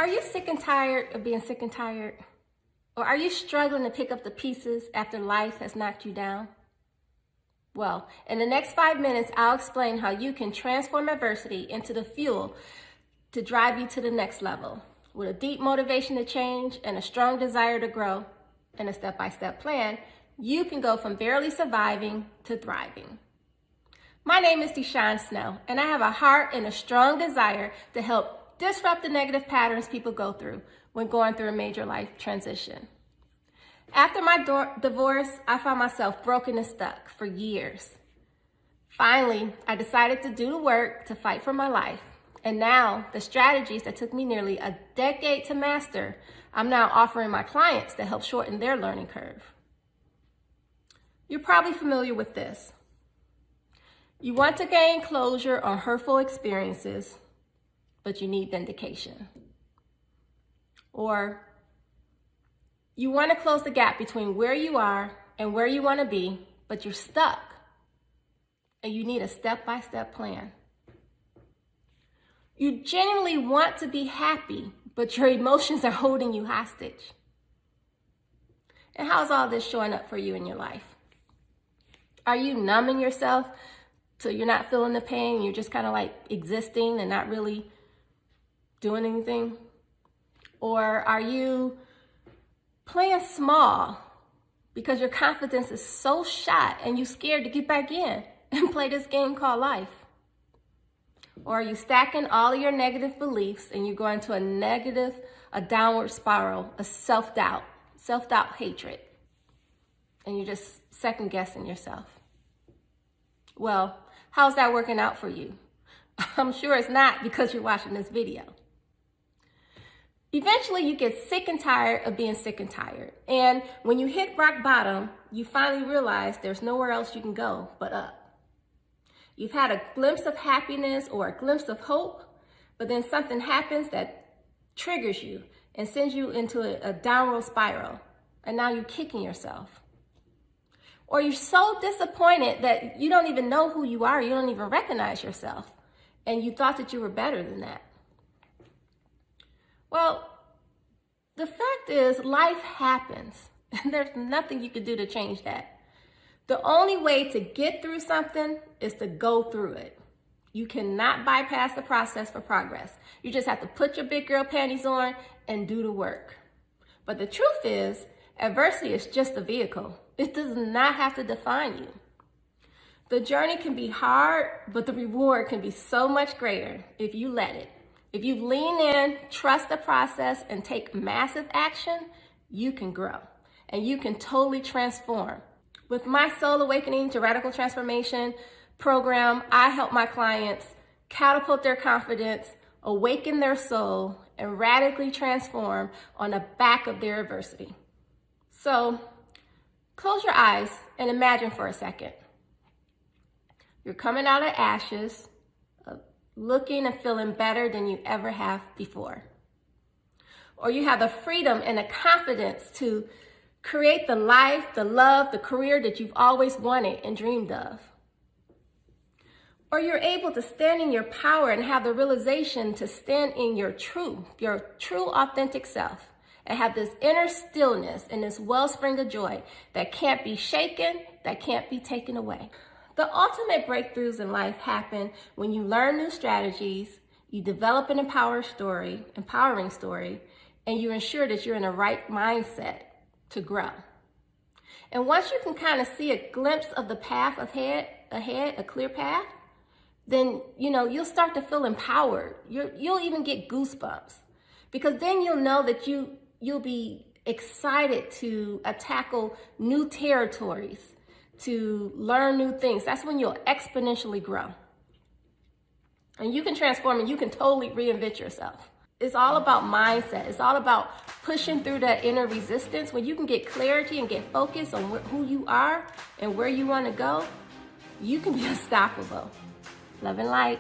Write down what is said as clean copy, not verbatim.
Are you sick and tired of being sick and tired? Or are you struggling to pick up the pieces after life has knocked you down? Well, in the next 5 minutes, I'll explain how you can transform adversity into the fuel to drive you to the next level. With a deep motivation to change and a strong desire to grow and a step-by-step plan, you can go from barely surviving to thriving. My name is DeShawn Snow, and I have a heart and a strong desire to help disrupt the negative patterns people go through when going through a major life transition. After my divorce, I found myself broken and stuck for years. Finally, I decided to do the work to fight for my life. And now, the strategies that took me nearly a decade to master, I'm now offering my clients to help shorten their learning curve. You're probably familiar with this. You want to gain closure on hurtful experiences, but you need vindication. Or you want to close the gap between where you are and where you want to be, but you're stuck and you need a step-by-step plan. You genuinely want to be happy, but your emotions are holding you hostage. And how's all this showing up for you in your life? Are you numbing yourself so you're not feeling the pain? You're just kind of like existing and not really doing anything? Or are you playing small because your confidence is so shot and you're scared to get back in and play this game called life? Or are you stacking all of your negative beliefs and you go into a downward spiral, a self-doubt hatred, and you're just second guessing yourself? Well, how's that working out for you? I'm sure it's not because you're watching this video. Eventually, you get sick and tired of being sick and tired. And when you hit rock bottom, you finally realize there's nowhere else you can go but up. You've had a glimpse of happiness or a glimpse of hope, but then something happens that triggers you and sends you into a downward spiral. And now you're kicking yourself. Or you're so disappointed that you don't even know who you are. You don't even recognize yourself. And you thought that you were better than that. Well, the fact is, life happens, and there's nothing you can do to change that. The only way to get through something is to go through it. You cannot bypass the process for progress. You just have to put your big girl panties on and do the work. But the truth is, adversity is just a vehicle. It does not have to define you. The journey can be hard, but the reward can be so much greater if you let it. If you lean in, trust the process, and take massive action, you can grow and you can totally transform. With my Soul Awakening to Radical Transformation program, I help my clients catapult their confidence, awaken their soul, and radically transform on the back of their adversity. So close your eyes and imagine for a second. You're coming out of ashes, looking and feeling better than you ever have before. Or you have the freedom and the confidence to create the life, the love, the career that you've always wanted and dreamed of. Or you're able to stand in your power and have the realization to stand in your true authentic self and have this inner stillness and this wellspring of joy that can't be shaken, that can't be taken away. The ultimate breakthroughs in life happen when you learn new strategies, you develop an empowering story, and you ensure that you're in the right mindset to grow. And once you can kind of see a glimpse of the path ahead, a clear path, then you'll start to feel empowered. You'll even get goosebumps, because then you'll know that you'll be excited to tackle new territories, to learn new things. That's when you'll exponentially grow. And you can transform and you can totally reinvent yourself. It's all about mindset. It's all about pushing through that inner resistance. When you can get clarity and get focused on who you are and where you want to go, you can be unstoppable. Love and light.